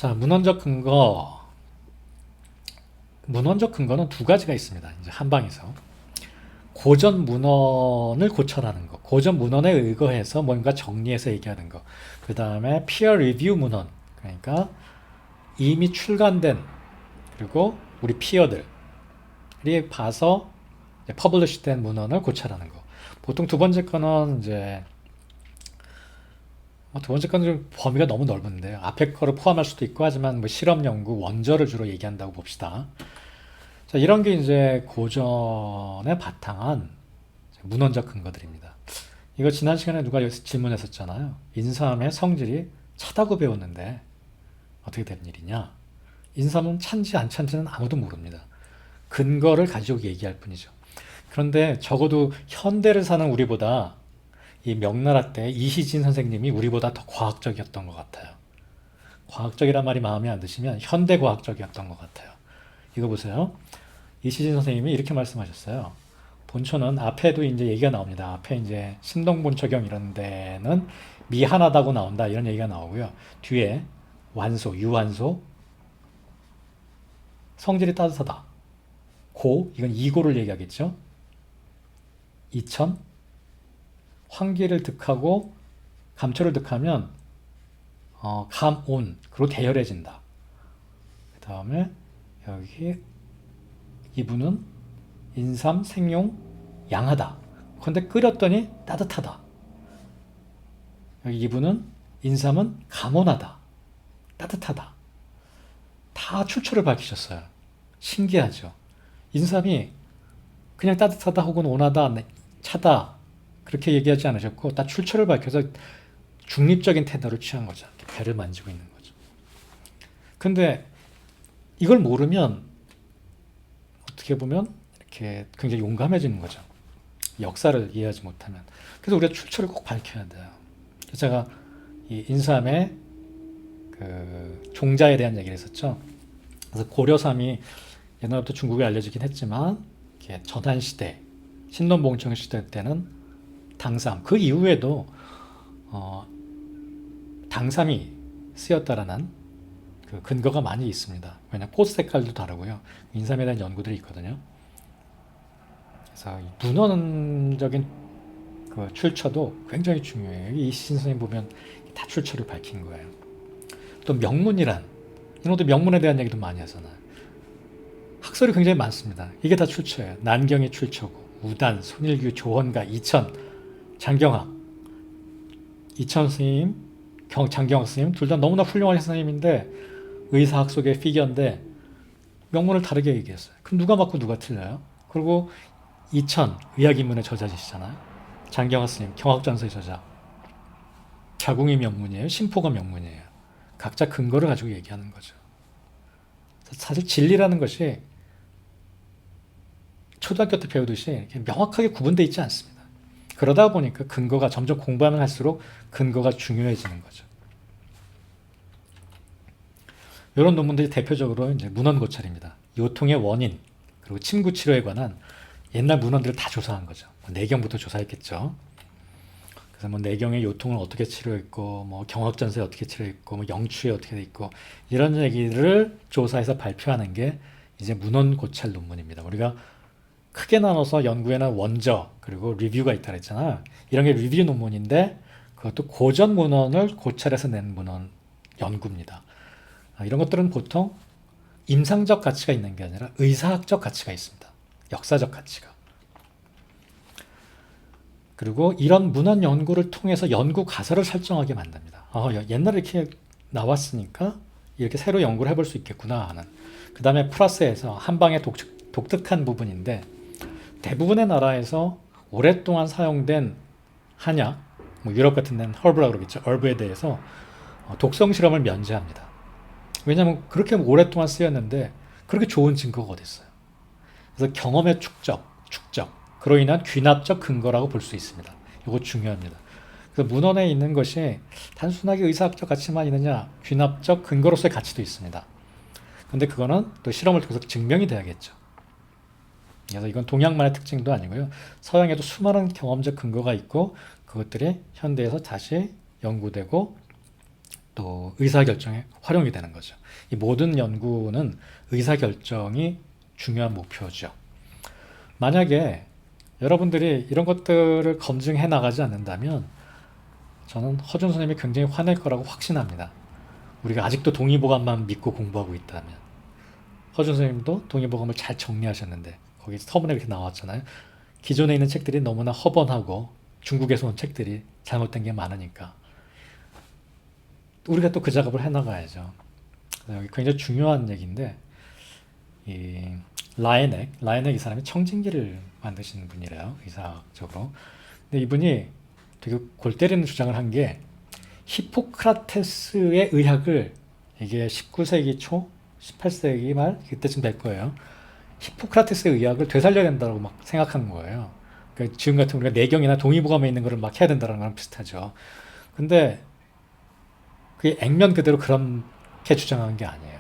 자, 문헌적 근거는 두 가지가 있습니다. 이제 한방에서. 고전 문헌을 고찰하는 거. 고전 문헌에 의거해서 뭔가 정리해서 얘기하는 거. 그 다음에 peer review 문헌. 그러니까 이미 출간된, 그리고 우리 피어들이 봐서 퍼블리시 된 문헌을 고찰하는 거. 보통 두 번째 거는 이제 두 번째 거는 좀 범위가 너무 넓은데요. 앞에 거를 포함할 수도 있고 하지만 뭐 실험 연구, 원저를 주로 얘기한다고 봅시다. 자, 이런 게 이제 고전에 바탕한 문헌적 근거들입니다. 이거 지난 시간에 누가 여기서 질문했었잖아요. 인삼의 성질이 차다고 배웠는데 어떻게 된 일이냐? 인삼은 찬지 안 찬지는 아무도 모릅니다. 근거를 가지고 얘기할 뿐이죠. 그런데 적어도 현대를 사는 우리보다 이 명나라 때 이시진 선생님이 우리보다 더 과학적이었던 것 같아요. 과학적이란 말이 마음에 안 드시면 현대 과학적이었던 것 같아요. 이거 보세요. 이시진 선생님이 이렇게 말씀하셨어요. 본초는 앞에도 이제 얘기가 나옵니다. 앞에 이제 신동본초경 이런 데는 미한하다고 나온다 이런 얘기가 나오고요. 뒤에 완소, 유완소, 성질이 따뜻하다. 고, 이건 이고를 얘기하겠죠. 이천, 환기를 득하고 감초를 득하면 감온, 그리고 대열해진다. 그 다음에 여기 이분은 인삼, 생용, 양하다. 그런데 끓였더니 따뜻하다. 여기 이분은 인삼은 감온하다. 따뜻하다. 다 출처를 밝히셨어요. 신기하죠. 인삼이 그냥 따뜻하다 혹은 온하다, 차다 그렇게 얘기하지 않으셨고 다 출처를 밝혀서 중립적인 태도를 취한 거죠. 이렇게 배를 만지고 있는 거죠. 근데 이걸 모르면 어떻게 보면 이렇게 굉장히 용감해지는 거죠. 역사를 이해하지 못하면. 그래서 우리가 출처를 꼭 밝혀야 돼요. 제가 이 인삼의 그 종자에 대한 얘기를 했었죠. 그래서 고려삼이 옛날부터 중국에 알려지긴 했지만 이렇게 전한시대, 신동봉청 시대 때는 당삼, 그 이후에도 당삼이 쓰였다라는 그 근거가 많이 있습니다. 왜냐하면 꽃 색깔도 다르고요. 인삼에 대한 연구들이 있거든요. 그래서 문헌적인 그 출처도 굉장히 중요해요. 이 신선생님 보면 다 출처를 밝힌 거예요. 또 명문이란, 이런 것도 명문에 대한 얘기도 많이 하잖아요. 학설이 굉장히 많습니다. 이게 다 출처예요. 난경이 출처고, 우단, 손일규, 조헌가, 이천, 장경학. 이천 스님, 장경학 스님 둘 다 너무나 훌륭한 선생님인데 의사학 속의 피겨인데 명문을 다르게 얘기했어요. 그럼 누가 맞고 누가 틀려요? 그리고 이천, 의학인문의 저자이시잖아요. 장경학 스님, 경학전서의 저자. 자궁이 명문이에요. 심포가 명문이에요. 각자 근거를 가지고 얘기하는 거죠. 사실 진리라는 것이 초등학교 때 배우듯이 이렇게 명확하게 구분되어 있지 않습니다. 그러다 보니까 근거가 점점 공부하면 할수록 근거가 중요해지는 거죠. 이런 논문들이 대표적으로 이제 문헌 고찰입니다. 요통의 원인, 그리고 침구 치료에 관한 옛날 문헌들을 다 조사한 거죠. 내경부터 조사했겠죠. 그래서 뭐 내경의 요통을 어떻게 치료했고, 뭐 경학전서에 어떻게 치료했고, 뭐 영추에 어떻게 돼 있고 이런 얘기를 조사해서 발표하는 게 이제 문헌 고찰 논문입니다. 우리가 크게 나눠서 연구에는 원저 그리고 리뷰가 있다 그랬잖아. 이런 게 리뷰 논문인데 그것도 고전 문헌을 고찰해서 낸 문헌 연구입니다. 이런 것들은 보통 임상적 가치가 있는 게 아니라 의사학적 가치가 있습니다. 역사적 가치가. 그리고 이런 문헌 연구를 통해서 연구 가설을 설정하게 만듭니다. 옛날에 이렇게 나왔으니까 이렇게 새로 연구를 해볼 수 있겠구나 하는. 그 다음에 플러스해서 한방에 독특한 부분인데 대부분의 나라에서 오랫동안 사용된 한약, 뭐 유럽 같은 데는 허브라고 그러겠죠. 얼브에 대해서 독성 실험을 면제합니다. 왜냐하면 그렇게 오랫동안 쓰였는데 그렇게 좋은 증거가 어디 있어요. 그래서 경험의 축적, 그로 인한 귀납적 근거라고 볼 수 있습니다. 이거 중요합니다. 그래서 문헌에 있는 것이 단순하게 의사학적 가치만 있느냐, 귀납적 근거로서의 가치도 있습니다. 근데 그거는 또 실험을 통해서 증명이 돼야겠죠. 그래서 이건 동양만의 특징도 아니고요. 서양에도 수많은 경험적 근거가 있고 그것들이 현대에서 다시 연구되고 또 의사결정에 활용이 되는 거죠. 이 모든 연구는 의사결정이 중요한 목표죠. 만약에 여러분들이 이런 것들을 검증해 나가지 않는다면 저는 허준 선생님이 굉장히 화낼 거라고 확신합니다. 우리가 아직도 동의보감만 믿고 공부하고 있다면. 허준 선생님도 동의보감을 잘 정리하셨는데 거기 서문에 이렇게 나왔잖아요. 기존에 있는 책들이 너무나 허번하고 중국에서 온 책들이 잘못된 게 많으니까 우리가 또 그 작업을 해나가야죠. 여기 굉장히 중요한 얘기인데 이 라에넥 이 사람이 청진기를 만드시는 분이래요. 의사학적으로. 근데 이분이 되게 골 때리는 주장을 한 게 히포크라테스의 의학을 이게 19세기 초 18세기 말 그때쯤 될 거예요. 히포크라테스의 의학을 되살려야 된다고 막 생각한 거예요. 그러니까 지금 같은 우리가 내경이나 동의보감에 있는 거를 막 해야 된다는 거랑 비슷하죠. 근데 그게 액면 그대로 그렇게 주장한 게 아니에요.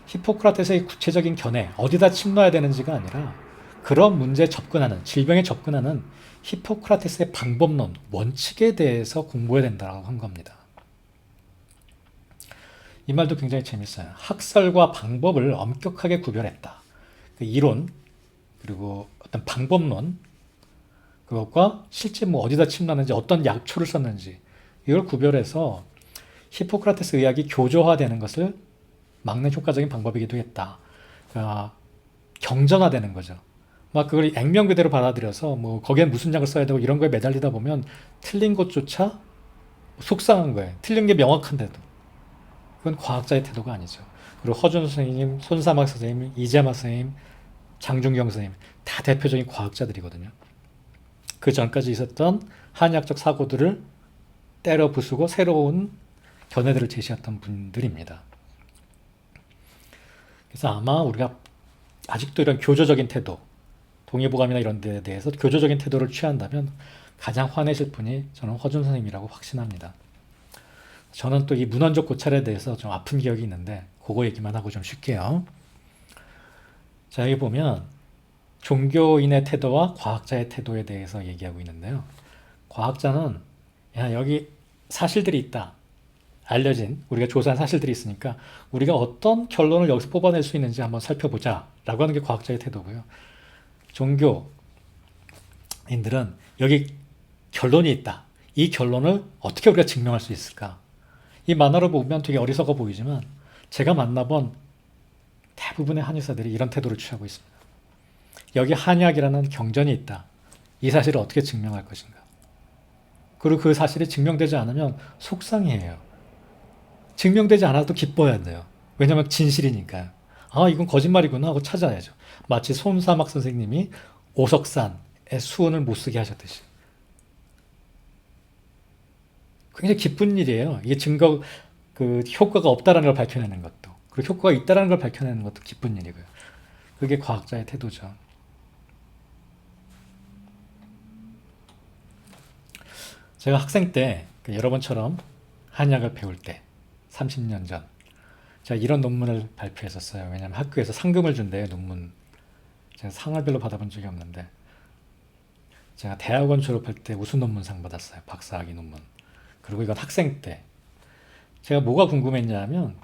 히포크라테스의 구체적인 견해, 어디다 침 놔야 되는지가 아니라 그런 문제에 접근하는, 질병에 접근하는 히포크라테스의 방법론, 원칙에 대해서 공부해야 된다고 한 겁니다. 이 말도 굉장히 재밌어요. 학설과 방법을 엄격하게 구별했다. 그 이론, 그리고 어떤 방법론, 그것과 실제 뭐 어디다 침 놨는지, 어떤 약초를 썼는지, 이걸 구별해서 히포크라테스 의학이 교조화되는 것을 막는 효과적인 방법이기도 했다. 그러니까 경전화되는 거죠. 막 그걸 액면 그대로 받아들여서 뭐 거기에 무슨 약을 써야 되고 이런 거에 매달리다 보면 틀린 것조차 속상한 거예요. 틀린 게 명확한데도. 그건 과학자의 태도가 아니죠. 그리고 허준 선생님, 손사막 선생님, 이재마 선생님, 장준경 선생님 다 대표적인 과학자들이거든요. 그 전까지 있었던 한의학적 사고들을 때려 부수고 새로운 견해들을 제시했던 분들입니다. 그래서 아마 우리가 아직도 이런 교조적인 태도, 동의보감이나 이런 데에 대해서 교조적인 태도를 취한다면 가장 화내실 분이 저는 허준 선생님이라고 확신합니다. 저는 또 이 문헌적 고찰에 대해서 좀 아픈 기억이 있는데 그거 얘기만 하고 좀 쉴게요. 자, 여기 보면 종교인의 태도와 과학자의 태도에 대해서 얘기하고 있는데요. 과학자는 야, 여기 사실들이 있다. 알려진 우리가 조사한 사실들이 있으니까 우리가 어떤 결론을 여기서 뽑아낼 수 있는지 한번 살펴보자 라고 하는 게 과학자의 태도고요. 종교인들은 여기 결론이 있다. 이 결론을 어떻게 우리가 증명할 수 있을까? 이 만화로 보면 되게 어리석어 보이지만 제가 만나본 대부분의 한의사들이 이런 태도를 취하고 있습니다. 여기 한약이라는 경전이 있다. 이 사실을 어떻게 증명할 것인가? 그리고 그 사실이 증명되지 않으면 속상해해요. 증명되지 않아도 기뻐야 돼요. 왜냐하면 진실이니까요. 아, 이건 거짓말이구나 하고 찾아야죠. 마치 손사막 선생님이 오석산의 수은을 못 쓰게 하셨듯이. 굉장히 기쁜 일이에요. 이게 효과가 없다라는 걸 밝혀내는 것도. 그리고 효과가 있다라는 걸 밝혀내는 것도 기쁜 일이고요. 그게 과학자의 태도죠. 제가 학생 때, 여러분처럼 한약을 배울 때, 30년 전, 제가 이런 논문을 발표했었어요. 왜냐하면 학교에서 상금을 준대요, 논문. 제가 상을 별로 받아본 적이 없는데, 제가 대학원 졸업할 때 우수 논문상 받았어요. 박사학위 논문. 그리고 이건 학생 때. 제가 뭐가 궁금했냐면,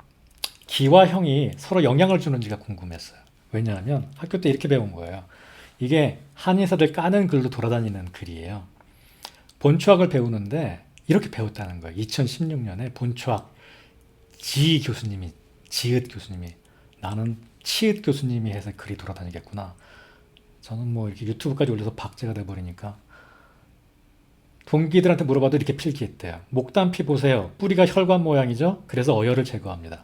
기와 형이 서로 영향을 주는지가 궁금했어요. 왜냐하면 학교 때 이렇게 배운 거예요. 이게 한의사들 까는 글로 돌아다니는 글이에요. 본초학을 배우는데 이렇게 배웠다는 거예요. 2016년에 본초학 지읒 교수님이 나는 치읒 교수님이 해서 글이 돌아다니겠구나. 저는 뭐 이렇게 유튜브까지 올려서 박제가 돼버리니까 동기들한테 물어봐도 이렇게 필기했대요. 목단피 보세요. 뿌리가 혈관 모양이죠. 그래서 어혈을 제거합니다.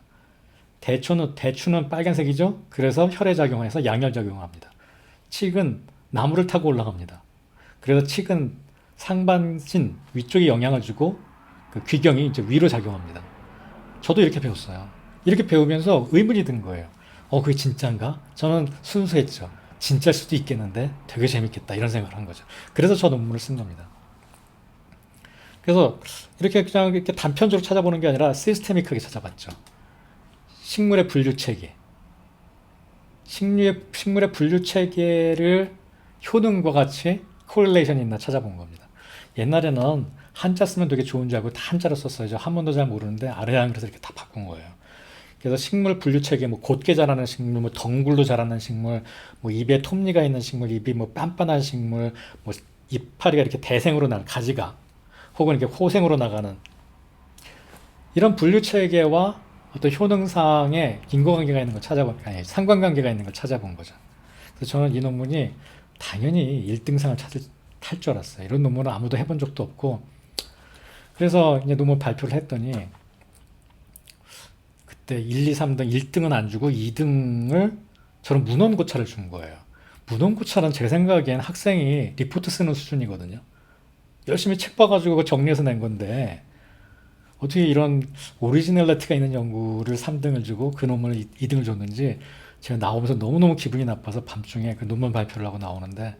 대추는 빨간색이죠. 그래서 혈에 작용해서 양혈 작용합니다. 칡은 나무를 타고 올라갑니다. 그래서 칡은 상반신 위쪽에 영향을 주고 그 귀경이 이제 위로 작용합니다. 저도 이렇게 배웠어요. 이렇게 배우면서 의문이 든 거예요. 그게 진짜인가? 저는 순수했죠. 진짜일 수도 있겠는데 되게 재밌겠다 이런 생각을 한 거죠. 그래서 저 논문을 쓴 겁니다. 그래서 이렇게 그냥 이렇게 단편적으로 찾아보는 게 아니라 시스테믹하게 찾아봤죠. 식물의 분류 체계. 식물의 분류 체계를 효능과 같이 코릴레이션이 있나 찾아본 겁니다. 옛날에는 한자 쓰면 되게 좋은 줄 알고 다 한자로 썼어요. 저 한문도 잘 모르는데 아래양 그래서 이렇게 다 바꾼 거예요. 그래서 식물 분류 체계 뭐 곧게 자라는 식물, 뭐 덩굴로 자라는 식물, 뭐 입에 톱니가 있는 식물, 입이 뭐 빤빤한 식물, 뭐 이파리가 이렇게 대생으로 나는 가지가 혹은 이렇게 호생으로 나가는 이런 분류 체계와 어떤 효능상의 인과관계가 있는 걸 찾아본 아니 상관관계가 있는 걸 찾아본 거죠. 그래서 저는 이 논문이 당연히 1등상을 탈 줄 알았어요. 이런 논문을 아무도 해본 적도 없고 그래서 이제 논문 발표를 했더니 그때 1, 2, 3등 1등은 안 주고 2등을 저는 문헌고차를 준 거예요. 문헌고차는 제 생각엔 학생이 리포트 쓰는 수준이거든요. 열심히 책 봐가지고 그거 정리해서 낸 건데 어떻게 이런 오리지널리티가 있는 연구를 3등을 주고 그 논문을 2등을 줬는지 제가 나오면서 너무너무 기분이 나빠서 밤중에 그 논문 발표를 하고 나오는데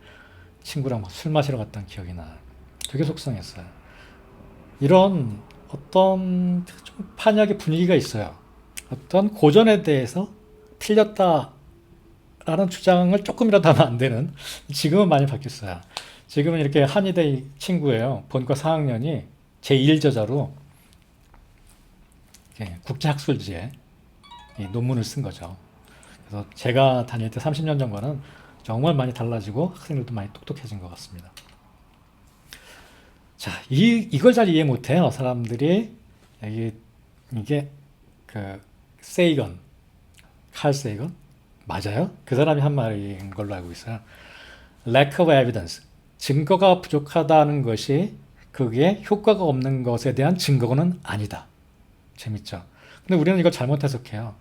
친구랑 막 술 마시러 갔던 기억이 나요. 되게 속상했어요. 이런 어떤 좀 판약의 분위기가 있어요. 어떤 고전에 대해서 틀렸다라는 주장을 조금이라도 하면 안 되는 지금은 많이 바뀌었어요. 지금은 이렇게 한의대 친구예요. 본과 4학년이 제1저자로 국제학술지에 이 논문을 쓴 거죠. 그래서 제가 다닐 때 30년 전과는 정말 많이 달라지고 학생들도 많이 똑똑해진 것 같습니다. 자, 이걸 잘 이해 못해요. 사람들이 이게 그 세이건, 칼 세이건 맞아요? 그 사람이 한 말인 걸로 알고 있어요. Lack of evidence, 증거가 부족하다는 것이 그게 효과가 없는 것에 대한 증거는 아니다. 재밌죠? 근데 우리는 이걸 잘못 해석해요.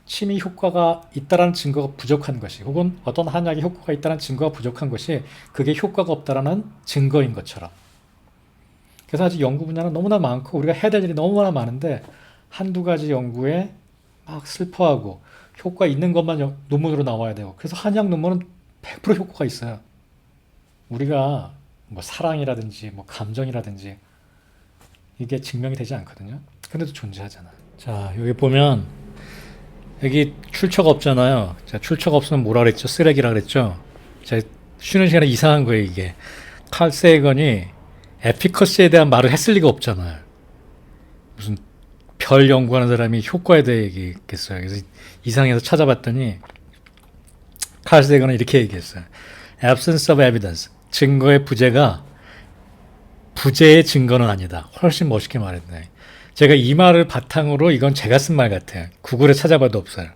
침이 효과가 있다라는 증거가 부족한 것이 혹은 어떤 한약이 효과가 있다는 증거가 부족한 것이 그게 효과가 없다라는 증거인 것처럼. 그래서 아직 연구 분야는 너무나 많고 우리가 해야 될 일이 너무나 많은데 한두 가지 연구에 막 슬퍼하고 효과 있는 것만 논문으로 나와야 되고 그래서 한약 논문은 100% 효과가 있어요. 우리가 뭐 사랑이라든지 뭐 감정이라든지 이게 증명이 되지 않거든요. 근데도 존재하잖아. 자, 여기 보면 여기 출처가 없잖아요. 자, 출처가 없으면 뭐라 그랬죠? 쓰레기라 그랬죠? 자, 쉬는 시간에 이상한 거예요, 이게. 칼 세이건이 에피커시에 대한 말을 했을 리가 없잖아요. 무슨 별 연구하는 사람이 효과에 대해 얘기했겠어요. 그래서 이상해서 찾아봤더니 칼 세이건은 이렇게 얘기했어요. Absence of evidence. 증거의 부재가 부재의 증거는 아니다. 훨씬 멋있게 말했네. 제가 이 말을 바탕으로 이건 제가 쓴 말 같아요. 구글에 찾아봐도 없어요.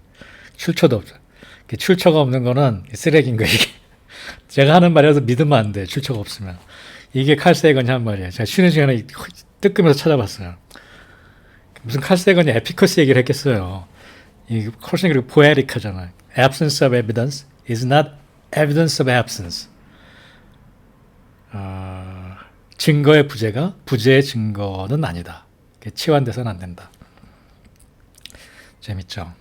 출처도 없어요. 출처가 없는 거는 쓰레기인 거예요. 이게. 제가 하는 말이라서 믿으면 안 돼. 출처가 없으면. 이게 칼 세이건이 한 말이에요. 제가 쉬는 시간에 뜨끔해서 찾아봤어요. 무슨 칼 세이건이 에피커스 얘기를 했겠어요. 이 훨씬 그리고 포에릭하잖아요. Absence of evidence is not evidence of absence. 증거의 부재가 부재의 증거는 아니다. 치환돼서는 안 된다. 재밌죠?